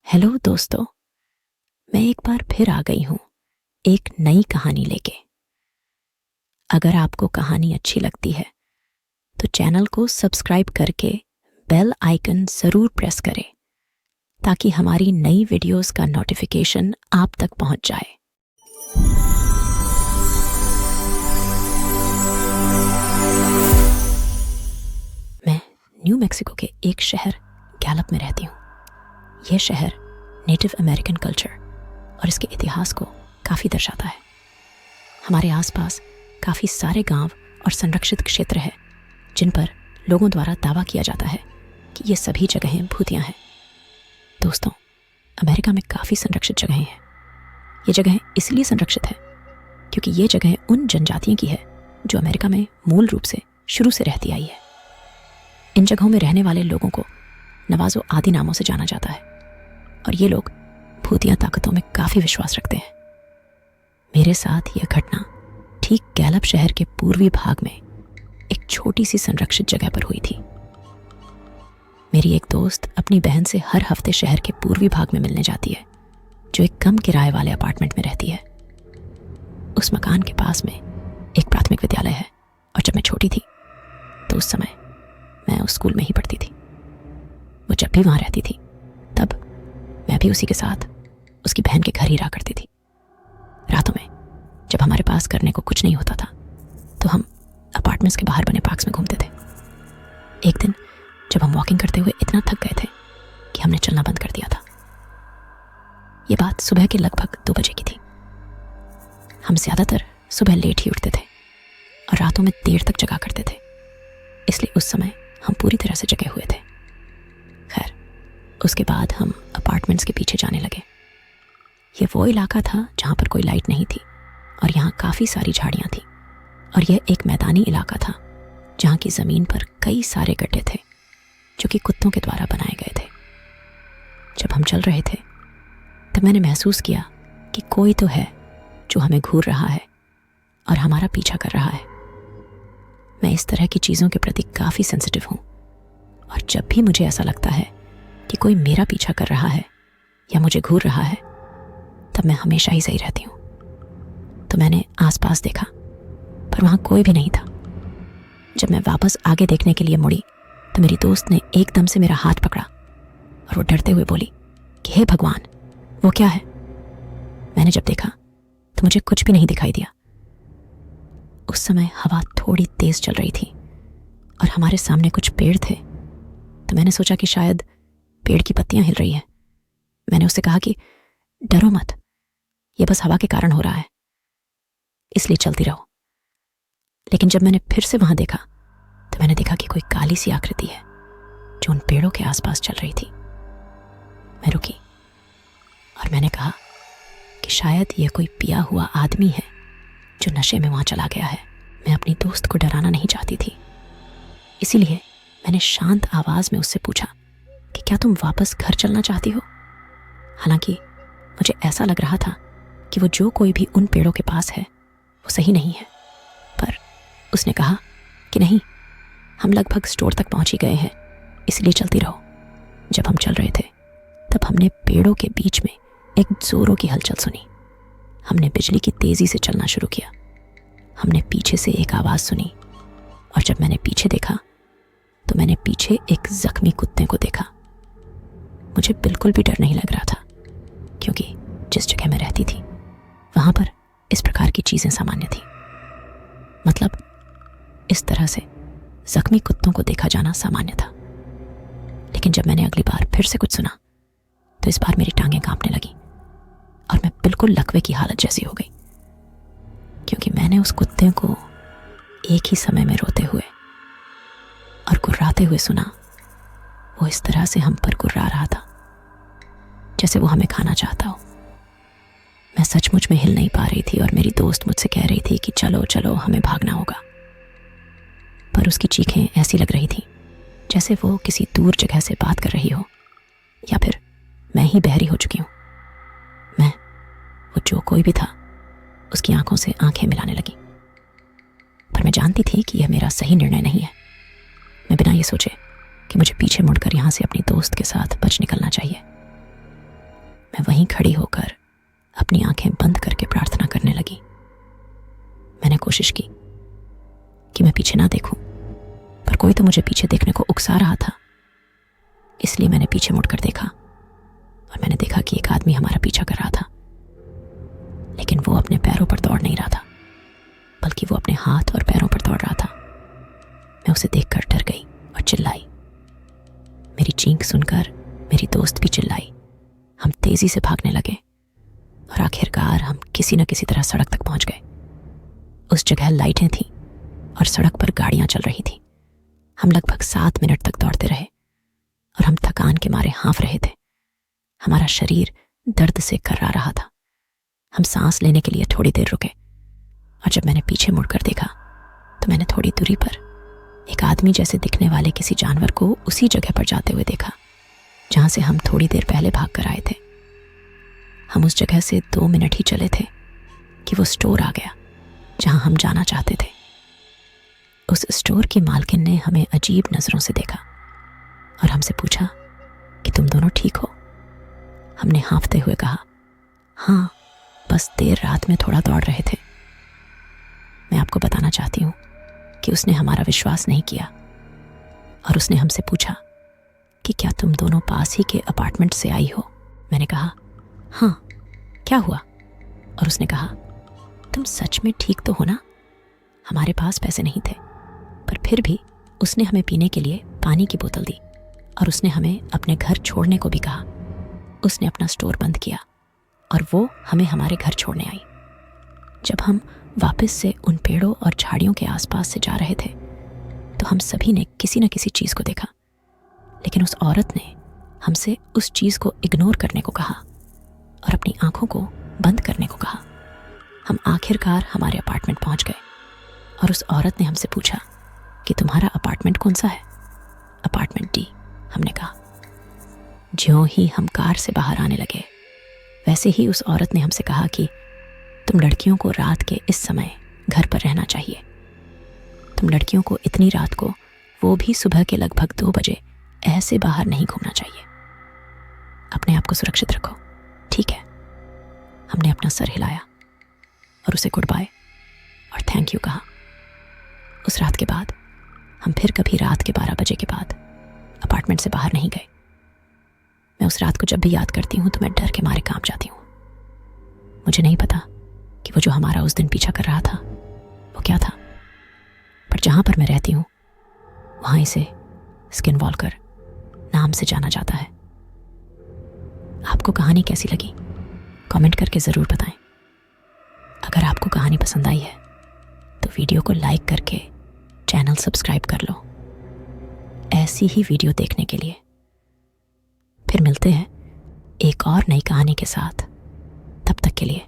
Hello दोस्तों, मैं एक बार फिर आ गई हूँ एक नई कहानी लेके। अगर आपको कहानी अच्छी लगती है तो चैनल को सब्सक्राइब करके बेल आइकन ज़रूर प्रेस करें ताकि हमारी नई वीडियोस का नोटिफिकेशन आप तक पहुँच जाए। मैं न्यू मैक्सिको के एक शहर गैलप में रहती हूँ। यह शहर नेटिव अमेरिकन कल्चर और इसके इतिहास को काफ़ी दर्शाता है। हमारे आसपास काफ़ी सारे गांव और संरक्षित क्षेत्र हैं जिन पर लोगों द्वारा दावा किया जाता है कि ये सभी जगहें भूतियाँ हैं। दोस्तों, अमेरिका में काफ़ी संरक्षित जगहें हैं। ये जगहें इसलिए संरक्षित है क्योंकि ये जगहें उन जनजातियों की है जो अमेरिका में मूल रूप से शुरू से रहती आई है। इन जगहों में रहने वाले लोगों को नवाजो आदि नामों से जाना जाता है और ये लोग भूतिया ताकतों में काफ़ी विश्वास रखते हैं। मेरे साथ यह घटना ठीक गैलप शहर के पूर्वी भाग में एक छोटी सी संरक्षित जगह पर हुई थी। मेरी एक दोस्त अपनी बहन से हर हफ्ते शहर के पूर्वी भाग में मिलने जाती है जो एक कम किराए वाले अपार्टमेंट में रहती है। उस मकान के पास में एक प्राथमिक विद्यालय है और जब मैं छोटी थी तो उस समय मैं उस स्कूल में ही पढ़ती थी। वो जब भी वहाँ रहती थी तब मैं भी उसी के साथ उसकी बहन के घर ही रहा करती थी। रातों में जब हमारे पास करने को कुछ नहीं होता था तो हम अपार्टमेंट्स के बाहर बने पार्क्स में घूमते थे। एक दिन जब हम वॉकिंग करते हुए इतना थक गए थे कि हमने चलना बंद कर दिया था। ये बात सुबह के लगभग 2 बजे की थी। हम ज़्यादातर सुबह लेट ही उठते थे और रातों में देर तक जगा करते थे, इसलिए उस समय हम पूरी तरह से जगे हुए थे। खैर, उसके बाद हम अपार्टमेंट्स के पीछे जाने लगे। ये वो इलाका था जहाँ पर कोई लाइट नहीं थी और यहाँ काफ़ी सारी झाड़ियाँ थी और यह एक मैदानी इलाका था जहाँ की ज़मीन पर कई सारे गड्ढे थे जो कि कुत्तों के द्वारा बनाए गए थे। जब हम चल रहे थे तब मैंने महसूस किया कि कोई तो है जो हमें घूर रहा है और हमारा पीछा कर रहा है। मैं इस तरह की चीज़ों के प्रति काफ़ी सेंसिटिव हूँ और जब भी मुझे ऐसा लगता है कि कोई मेरा पीछा कर रहा है या मुझे घूर रहा है तब मैं हमेशा ही सही रहती हूँ। तो मैंने आसपास देखा पर वहाँ कोई भी नहीं था। जब मैं वापस आगे देखने के लिए मुड़ी तो मेरी दोस्त ने एकदम से मेरा हाथ पकड़ा और वो डरते हुए बोली कि हे भगवान, वो क्या है? मैंने जब देखा तो मुझे कुछ भी नहीं दिखाई दिया। उस समय हवा थोड़ी तेज चल रही थी और हमारे सामने कुछ पेड़ थे, तो मैंने सोचा कि शायद पेड़ की पत्तियां हिल रही हैं। मैंने उससे कहा कि डरो मत, ये बस हवा के कारण हो रहा है, इसलिए चलती रहो। लेकिन जब मैंने फिर से वहां देखा तो मैंने देखा कि कोई काली सी आकृति है जो उन पेड़ों के आसपास चल रही थी। मैं रुकी और मैंने कहा कि शायद यह कोई पिया हुआ आदमी है जो नशे में वहां चला गया है। मैं अपनी दोस्त को डराना नहीं चाहती थी, इसीलिए मैंने शांत आवाज में उससे पूछा कि क्या तुम वापस घर चलना चाहती हो? हालांकि मुझे ऐसा लग रहा था कि वो जो कोई भी उन पेड़ों के पास है वो सही नहीं है, पर उसने कहा कि नहीं, हम लगभग स्टोर तक पहुंच ही गए हैं, इसलिए चलती रहो। जब हम चल रहे थे तब हमने पेड़ों के बीच में एक जोरों की हलचल सुनी। हमने बिजली की तेजी से चलना शुरू किया। हमने पीछे से एक आवाज सुनी और जब मैंने पीछे देखा तो मैंने पीछे एक जख्मी कुत्ते को देखा। मुझे बिल्कुल भी डर नहीं लग रहा था क्योंकि जिस जगह मैं रहती थी वहां पर इस प्रकार की चीजें सामान्य थी। मतलब इस तरह से जख्मी कुत्तों को देखा जाना सामान्य था। लेकिन जब मैंने अगली बार फिर से कुछ सुना तो इस बार मेरी टांगें कांपने लगी और मैं बिल्कुल लकवे की हालत जैसी हो गई, क्योंकि मैंने उस कुत्ते को एक ही समय में रोते हुए और गुर्राते हुए सुना। वो इस तरह से हम पर गुर्रा रहा था जैसे वो हमें खाना चाहता हो। मैं सचमुच में हिल नहीं पा रही थी और मेरी दोस्त मुझसे कह रही थी कि चलो चलो, हमें भागना होगा, पर उसकी चीखें ऐसी लग रही थी जैसे वो किसी दूर जगह से बात कर रही हो या फिर मैं ही बहरी हो चुकी हूँ। मैं, वो जो कोई भी था, उसकी आंखों से आंखें मिलाने लगी, पर मैं जानती थी कि यह मेरा सही निर्णय नहीं है। मैं बिना ये सोचे कि मुझे पीछे मुड़कर यहाँ से अपनी दोस्त के साथ बच निकलना चाहिए। मैं वहीं खड़ी होकर अपनी आंखें बंद करके प्रार्थना करने लगी। मैंने कोशिश की कि मैं पीछे ना देखूं, पर कोई तो मुझे पीछे देखने को उकसा रहा था। इसलिए मैंने पीछे मुड़कर देखा और मैंने देखा कि एक आदमी हमारा पीछा कर रहा था, लेकिन वो अपने पैरों पर दौड़ नहीं रहा था, बल्कि वो अपने हाथ और पैरों पर दौड़ रहा था। मैं उसे देखकर डर गई और चिल्लाई। मेरी चीख सुनकर मेरी दोस्त भी चिल्लाई। हम तेजी से भागने लगे और आखिरकार हम किसी न किसी तरह सड़क तक पहुंच गए। उस जगह लाइटें थीं और सड़क पर गाड़ियां चल रही थीं। हम लगभग 7 मिनट तक दौड़ते रहे और हम थकान के मारे हाँफ रहे थे। हमारा शरीर दर्द से कर्रा रहा था। हम सांस लेने के लिए थोड़ी देर रुके और जब मैंने पीछे मुड़कर देखा तो मैंने थोड़ी दूरी पर एक आदमी जैसे दिखने वाले किसी जानवर को उसी जगह पर जाते हुए देखा जहां से हम थोड़ी देर पहले भाग कर आए थे। हम उस जगह से 2 मिनट ही चले थे कि वो स्टोर आ गया जहां हम जाना चाहते थे। उस स्टोर की मालकिन ने हमें अजीब नजरों से देखा और हमसे पूछा कि तुम दोनों ठीक हो? हमने हाँफते हुए कहा, हाँ, बस देर रात में थोड़ा दौड़ रहे थे। मैं आपको बताना चाहती हूँ कि उसने हमारा विश्वास नहीं किया और उसने हमसे पूछा कि क्या तुम दोनों पास ही के अपार्टमेंट से आई हो? मैंने कहा, हाँ, क्या हुआ? और उसने कहा, तुम सच में ठीक तो हो ना? हमारे पास पैसे नहीं थे, पर फिर भी उसने हमें पीने के लिए पानी की बोतल दी और उसने हमें अपने घर छोड़ने को भी कहा। उसने अपना स्टोर बंद किया और वो हमें हमारे घर छोड़ने आई। जब हम वापस से उन पेड़ों और झाड़ियों के आसपास से जा रहे थे तो हम सभी ने किसी न किसी चीज़ को देखा, लेकिन उस औरत ने हमसे उस चीज़ को इग्नोर करने को कहा और अपनी आंखों को बंद करने को कहा। हम आखिरकार हमारे अपार्टमेंट पहुंच गए और उस औरत ने हमसे पूछा कि तुम्हारा अपार्टमेंट कौन सा है? अपार्टमेंट डी, हमने कहा। ज्यों ही हम कार से बाहर आने लगे वैसे ही उस औरत ने हमसे कहा कि तुम लड़कियों को रात के इस समय घर पर रहना चाहिए। तुम लड़कियों को इतनी रात को, वो भी सुबह के लगभग 2 बजे, ऐसे बाहर नहीं घूमना चाहिए। अपने आप को सुरक्षित रखो, ठीक है? हमने अपना सर हिलाया और उसे गुड बाय और थैंक यू कहा। उस रात के बाद हम फिर कभी रात के 12 बजे के बाद अपार्टमेंट से बाहर नहीं गए। मैं उस रात को जब भी याद करती हूँ तो मैं डर के मारे कांप जाती हूँ। मुझे नहीं पता कि वो जो हमारा उस दिन पीछा कर रहा था वो क्या था, पर जहाँ पर मैं रहती हूँ वहाँ इसे स्किनवॉल्कर नाम से जाना जाता है। आपको कहानी कैसी लगी कमेंट करके ज़रूर बताएं। अगर आपको कहानी पसंद आई है तो वीडियो को लाइक करके चैनल सब्सक्राइब कर लो ऐसी ही वीडियो देखने के लिए। फिर मिलते हैं एक और नई कहानी के साथ। तब तक के लिए